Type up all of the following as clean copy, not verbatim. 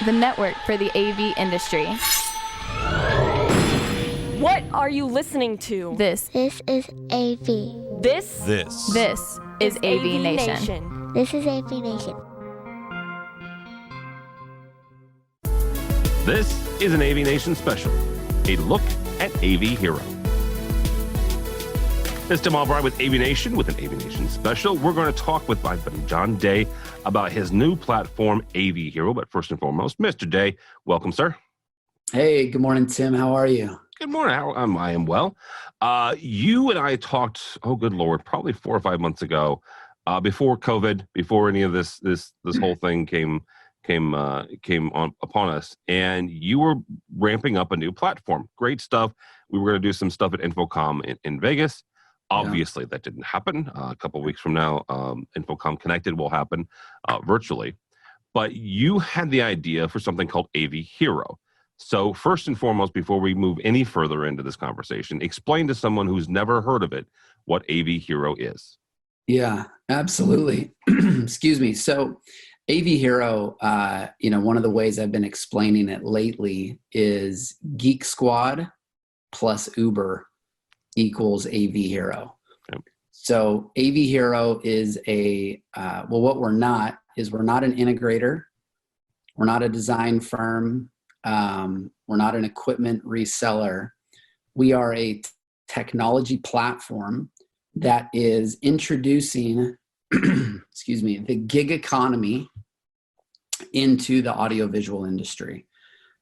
the network for the AV industry. What are you listening to? This This is AV. This is AVNation. This is AVNation. This is an AVNation special, a look at AV Hero. This is Tim Albright with AVNation with an AVNation special. We're going to talk with my buddy John Day about his new platform, AV Hero. But first and foremost, Mr. Day, welcome, sir. Hey, good morning, Tim. How are you? Good morning. I am well. You and I talked, oh, good Lord, probably 4 or 5 months ago, before COVID, before any of this whole thing came on upon us, and you were ramping up a new platform. Great stuff. We were going to do some stuff at InfoComm in Vegas. Obviously, that didn't happen. A couple of weeks from now, InfoComm Connected will happen virtually. But you had the idea for something called AV Hero. So first and foremost, before we move any further into this conversation, explain to someone who's never heard of it what AV Hero is. Yeah, absolutely. Excuse me. So AV Hero, one of the ways I've been explaining it lately is Geek Squad plus Uber equals AV Hero. Yep. So AV Hero is what we're not an integrator. We're not a design firm. We're not an equipment reseller. We are a technology platform that is introducing, the gig economy into the audiovisual industry.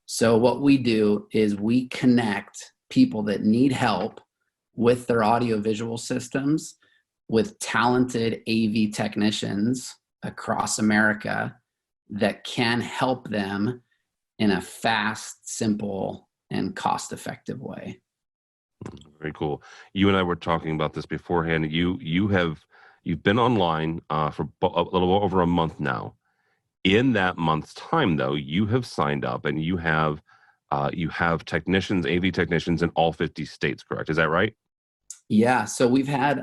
So what we do is we connect people that need help with their audiovisual systems with talented AV technicians across America that can help them in a fast, simple, and cost-effective way. Very cool. You and I were talking about this beforehand. You've been online for a little over a month now. In that month's time, though, you have signed up and you have technicians, AV technicians in all 50 states. Correct? Is that right? Yeah. So we've had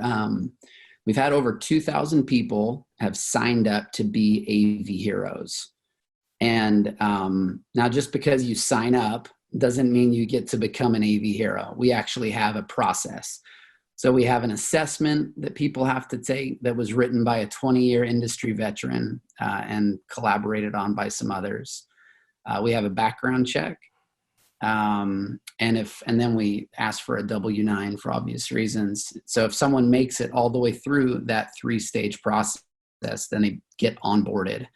over 2,000 people have signed up to be AV Heroes. And now just because you sign up doesn't mean you get to become an AV Hero. We actually have a process. So we have an assessment that people have to take that was written by a 20-year industry veteran and collaborated on by some others. We have a background check. And then we ask for a W-9 for obvious reasons. So if someone makes it all the way through that 3-stage process, then they get onboarded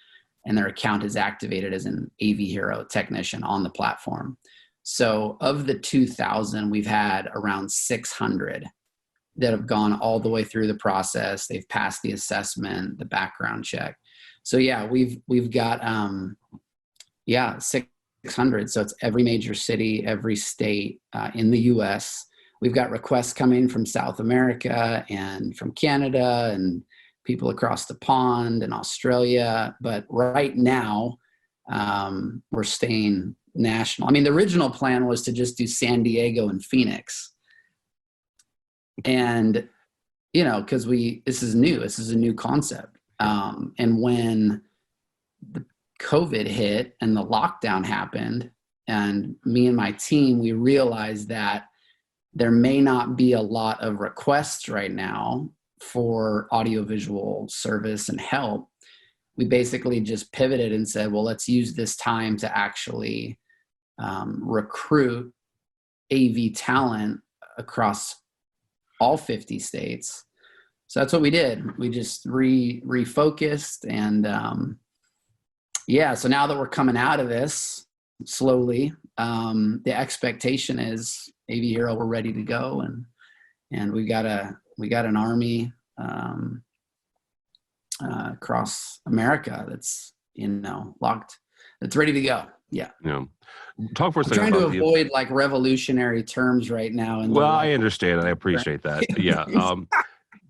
and their account is activated as an AV Hero technician on the platform. So of the 2,000, we've had around 600 that have gone all the way through the process. They've passed the assessment, the background check. So yeah, we've got 600. So it's every major city, every state in the U.S. We've got requests coming from South America and from Canada and people across the pond in Australia. But right now, we're staying national. I mean, the original plan was to just do San Diego and Phoenix. And, because this is new. This is a new concept. And when the COVID hit and the lockdown happened, and me and my team, we realized that there may not be a lot of requests right now for audiovisual service and help. We basically just pivoted and said, well, let's use this time to actually recruit AV talent across all 50 states. So that's what we did. We just refocused and so now that we're coming out of this slowly, the expectation is AV Hero, we're ready to go, and we got an army across America that's locked, that's ready to go. Yeah. Talk for a second. I'm trying to avoid revolutionary terms right now. I understand and I appreciate that. Yeah.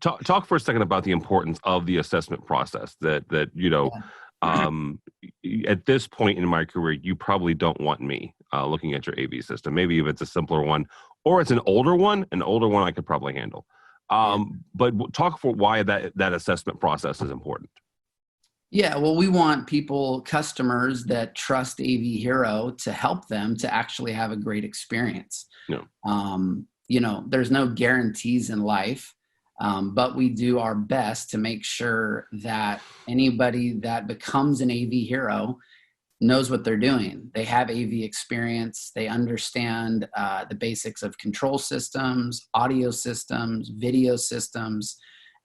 Talk for a second about the importance of the assessment process. At this point in my career, you probably don't want me looking at your AV system. Maybe if it's a simpler one, or it's an older one I could probably handle. But talk for why that assessment process is important. Yeah, well, we want customers that trust AV Hero to help them to actually have a great experience. Yeah. There's no guarantees in life, but we do our best to make sure that anybody that becomes an AV Hero knows what they're doing. They have AV experience. They understand the basics of control systems, audio systems, video systems,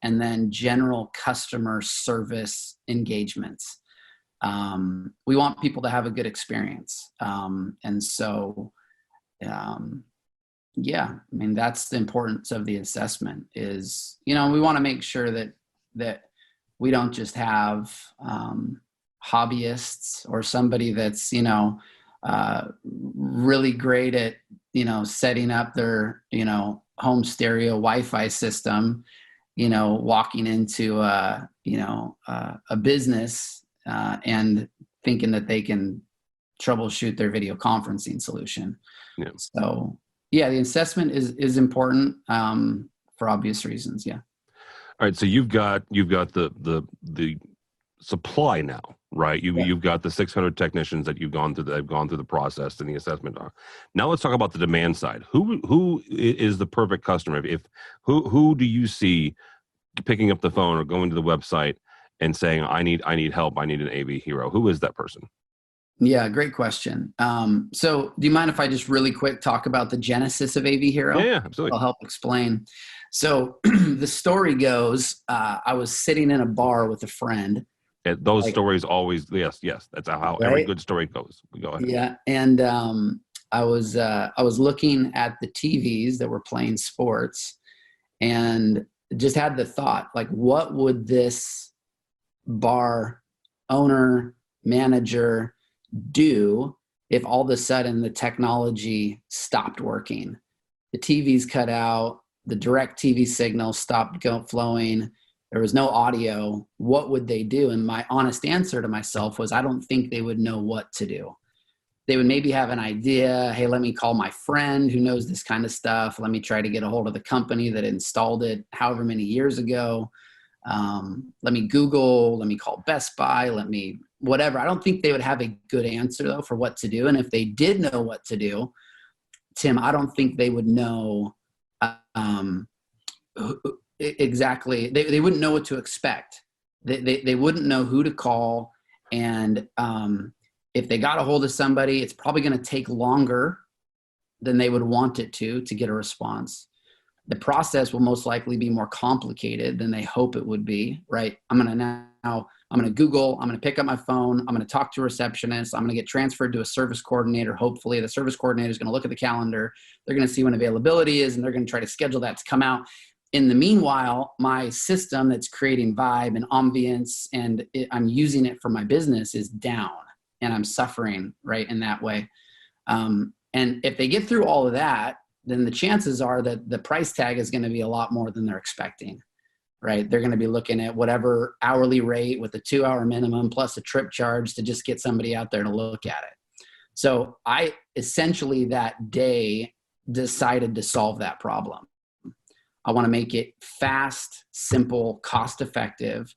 and then general customer service engagements. We want people to have a good experience. That's the importance of the assessment is, we want to make sure that we don't just have hobbyists or somebody that's, really great at, setting up their, home stereo Wi-Fi system, walking into a business and thinking that they can troubleshoot their video conferencing solution. Yeah. So yeah, the assessment is important for obvious reasons. Yeah. All right. So you've got the supply now, right? You've got the 600 technicians that have gone through the process and the assessment. Now let's talk about the demand side. Who is the perfect customer? Who do you see picking up the phone or going to the website and saying, I need help, I need an AV Hero? Who is that person? Yeah, great question. So do you mind if I just really quick talk about the genesis of AV Hero? Yeah, absolutely. I'll help explain. So the story goes, I was sitting in a bar with a friend. Those stories always, yes. That's how every good story goes. Go ahead. Yeah, and I was looking at the TVs that were playing sports, and just had the thought, like, what would this bar owner, manager do if all of a sudden the technology stopped working? The TVs cut out, the direct TV signal stopped flowing. There was no audio. What would they do? And my honest answer to myself was, I don't think they would know what to do. They would maybe have an idea. Hey, let me call my friend who knows this kind of stuff. Let me try to get a hold of the company that installed it however many years ago. Let me Google, let me call Best Buy, whatever. I don't think they would have a good answer though for what to do. And if they did know what to do, Tim, I don't think they would know exactly. They wouldn't know what to expect. They wouldn't know who to call. And if they got a hold of somebody, it's probably going to take longer than they would want it to get a response. The process will most likely be more complicated than they hope it would be, right? I'm going to Google, I'm going to pick up my phone, I'm going to talk to a receptionist, I'm going to get transferred to a service coordinator. Hopefully the service coordinator is going to look at the calendar. They're going to see when availability is, and they're going to try to schedule that to come out. In the meanwhile, my system that's creating vibe and ambience, and I'm using it for my business, is down, and I'm suffering, right, in that way. And if they get through all of that, then the chances are that the price tag is going to be a lot more than they're expecting, right? They're going to be looking at whatever hourly rate with a 2-hour minimum plus a trip charge to just get somebody out there to look at it. So I essentially that day decided to solve that problem. I want to make it fast, simple, cost-effective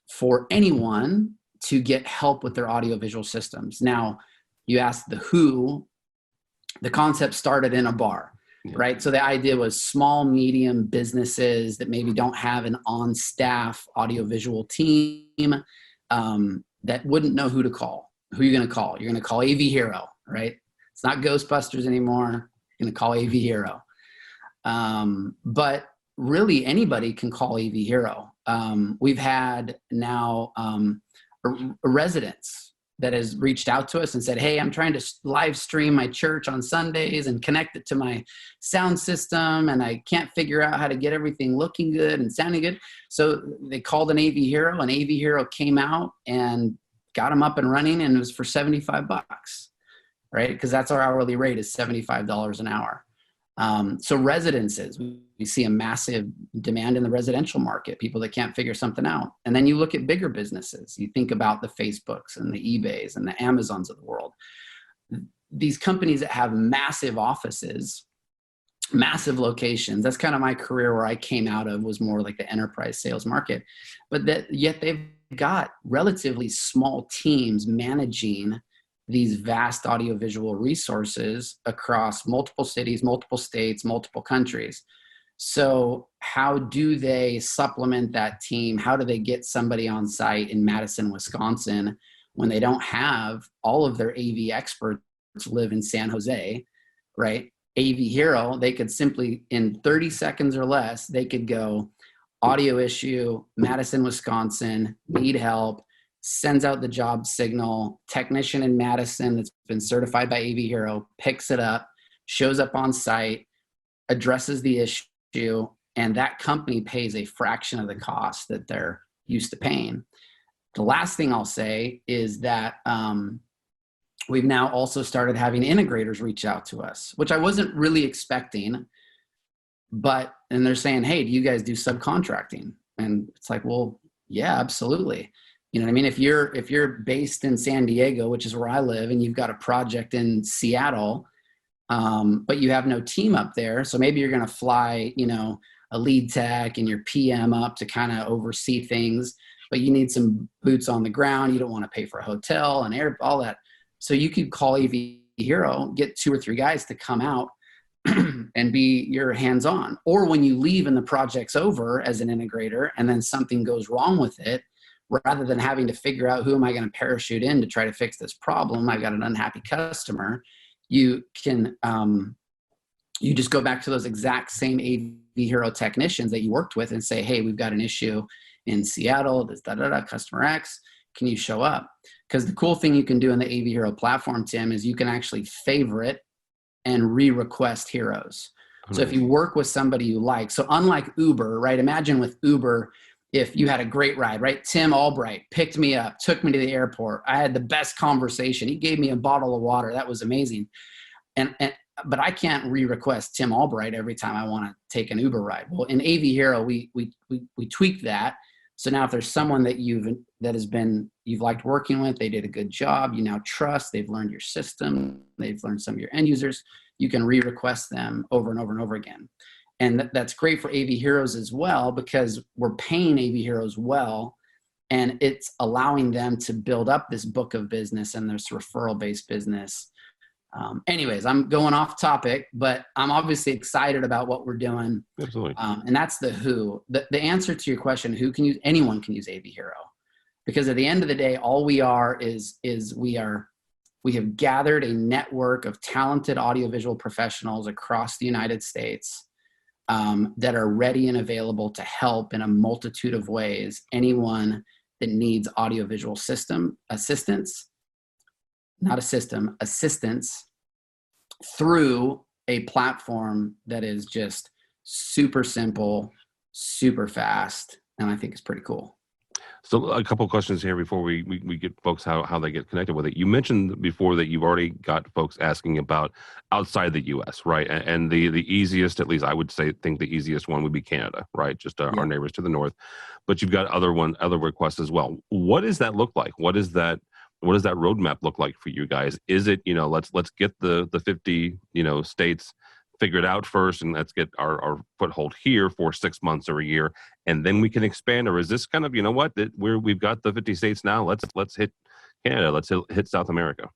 for anyone to get help with their audiovisual systems. Now, you asked the who. The concept started in a bar. Right. So the idea was small, medium businesses that maybe don't have an on-staff audiovisual team that wouldn't know who to call. Who are you going to call? You're going to call AV Hero, right? It's not Ghostbusters anymore. You're going to call AV Hero. But really anybody can call AV Hero. We've had now a residence that has reached out to us and said, hey, I'm trying to live stream my church on Sundays and connect it to my sound system, and I can't figure out how to get everything looking good and sounding good. So they called an AV Hero, and AV Hero came out and got them up and running, and it was for $75, right? Because that's our hourly rate, is $75 an hour. So residences, we see a massive demand in the residential market, people that can't figure something out. And then you look at bigger businesses. You think about the Facebooks and the eBays and the Amazons of the world. These companies that have massive offices, massive locations. That's kind of my career where I came out of, was more like the enterprise sales market. But yet they've got relatively small teams managing these vast audiovisual resources across multiple cities, multiple states, multiple countries. So how do they supplement that team? How do they get somebody on site in Madison, Wisconsin, when they don't have all of their AV experts live in San Jose, right? AV Hero, they could simply, in 30 seconds or less, they could go, audio issue, Madison, Wisconsin, need help, sends out the job signal, technician in Madison that's been certified by AV Hero picks it up, shows up on site, addresses the issue, and that company pays a fraction of the cost that they're used to paying. The last thing I'll say is that we've now also started having integrators reach out to us, which I wasn't really expecting, and they're saying, hey, do you guys do subcontracting? And it's like, well, yeah, absolutely. You know what I mean? If you're based in San Diego, which is where I live, and you've got a project in Seattle, but you have no team up there. So maybe you're going to fly, a lead tech and your PM up to kind of oversee things, but you need some boots on the ground. You don't want to pay for a hotel and air, all that. So you could call AV Hero, get 2 or 3 guys to come out and be your hands-on. Or when you leave and the project's over as an integrator and then something goes wrong with it, rather than having to figure out who am I going to parachute in to try to fix this problem, I've got an unhappy customer, you can you just go back to those exact same AV Hero technicians that you worked with and say, hey, we've got an issue in Seattle, this customer X, can you show up? Because the cool thing you can do in the AV Hero platform, Tim, is you can actually favorite and re-request heroes. So if you work with somebody you like, so unlike Uber, right? Imagine with Uber, if you had a great ride, right? Tim Albright picked me up, took me to the airport. I had the best conversation. He gave me a bottle of water. That was amazing. But I can't re-request Tim Albright every time I want to take an Uber ride. Well, in AV Hero, we tweaked that. So now if there's someone that you've liked working with, they did a good job, you now trust, they've learned your system, they've learned some of your end users, you can re-request them over and over and over again. And that's great for AV Heroes as well, because we're paying AV Heroes well, and it's allowing them to build up this book of business and this referral-based business. Anyways, I'm going off topic, but I'm obviously excited about what we're doing. Absolutely. And that's the who. The answer to your question, anyone can use AV Hero. Because at the end of the day, all we are is we have gathered a network of talented audiovisual professionals across the United States that are ready and available to help in a multitude of ways anyone that needs audiovisual assistance through a platform that is just super simple, super fast, and I think it's pretty cool. So a couple of questions here before we get folks how they get connected with it. You mentioned before that you've already got folks asking about outside the U.S., right? And the easiest, at least I would think the easiest one would be Canada, right? Just our neighbors to the north. But you've got other requests as well. What does that look like? What does that roadmap look like for you guys? Is it, let's get the 50, states figured out first, and let's get our foothold here for 6 months or a year, and then we can expand? Or is this kind of, we've got the 50 states now, let's hit Canada, let's hit South America?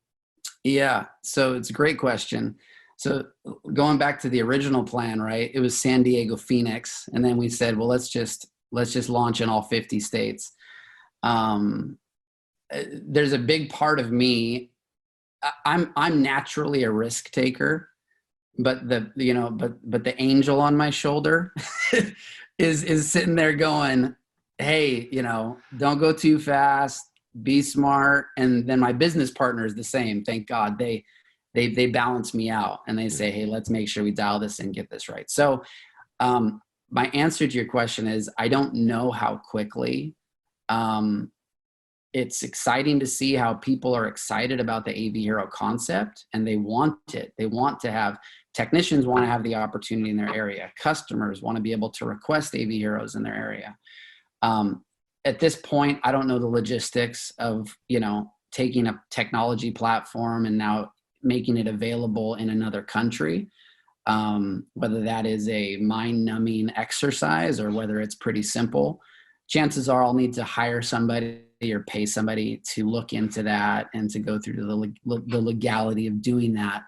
Yeah, so it's a great question. So going back to the original plan, right? It was San Diego, Phoenix, and then we said, well, let's just launch in all 50 states. There's a big part of me. I'm naturally a risk taker, but the angel on my shoulder is sitting there going, hey, don't go too fast, be smart. And then my business partner is the same. Thank God they balance me out, and they say, hey, let's make sure we dial this and get this right. So my answer to your question is, I don't know how quickly. It's exciting to see how people are excited about the AV Hero concept, and they want it. They want to have technicians want to have the opportunity in their area. Customers want to be able to request AV Heroes in their area. At this point, I don't know the logistics of, taking a technology platform and now making it available in another country, whether that is a mind-numbing exercise or whether it's pretty simple. chances are I'll need to hire somebody or pay somebody to look into that and to go through the legality of doing that.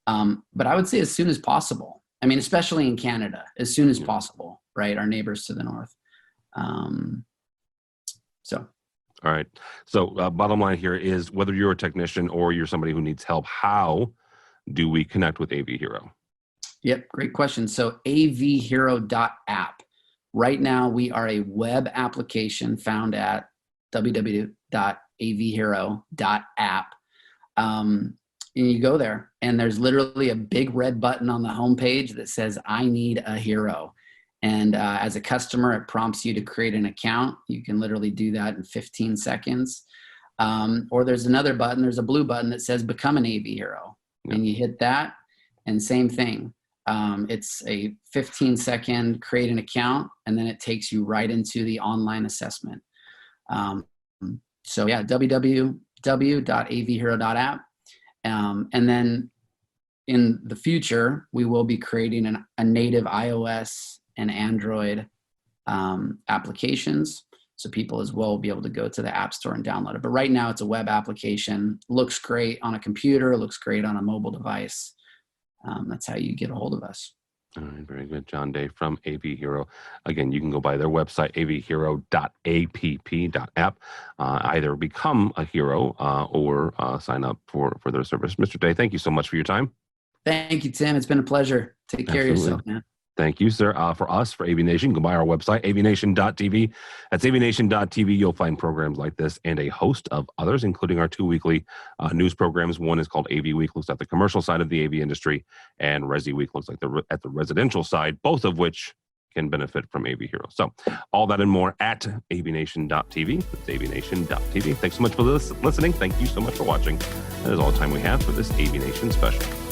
But I would say as soon as possible. I mean, especially in Canada, as soon as possible, right? Our neighbors to the north. All right. So bottom line here is whether you're a technician or you're somebody who needs help, how do we connect with AV Hero? Yep, great question. So avhero.app. Right now, we are a web application found at www.avhero.app. And you go there, and there's literally a big red button on the homepage that says, I need a hero. And as a customer, it prompts you to create an account. You can literally do that in 15 seconds. Or there's another button, there's a blue button that says become an AV hero. Yeah. And you hit that, and same thing. It's a 15-second create an account, and then it takes you right into the online assessment. So yeah, www.avhero.app. And then in the future, we will be creating a native iOS and Android applications. So people as well will be able to go to the App Store and download it. But right now it's a web application. Looks great on a computer, looks great on a mobile device. That's how you get a hold of us. All right, very good. John Day from AV Hero. Again, you can go by their website, avhero.app. Either become a hero or sign up for their service. Mr. Day, thank you so much for your time. Thank you, Tim. It's been a pleasure. Take care of yourself, man. Thank you, sir. For us, for AVNation, go by our website, avnation.tv. That's avnation.tv. You'll find programs like this and a host of others, including our 2 weekly news programs. One is called AV Week, looks at the commercial side of the AV industry, and Resi Week looks like at the residential side, both of which can benefit from AV Hero. So all that and more at avnation.tv. That's avnation.tv. Thanks so much for listening. Thank you so much for watching. That is all the time we have for this AVNation special.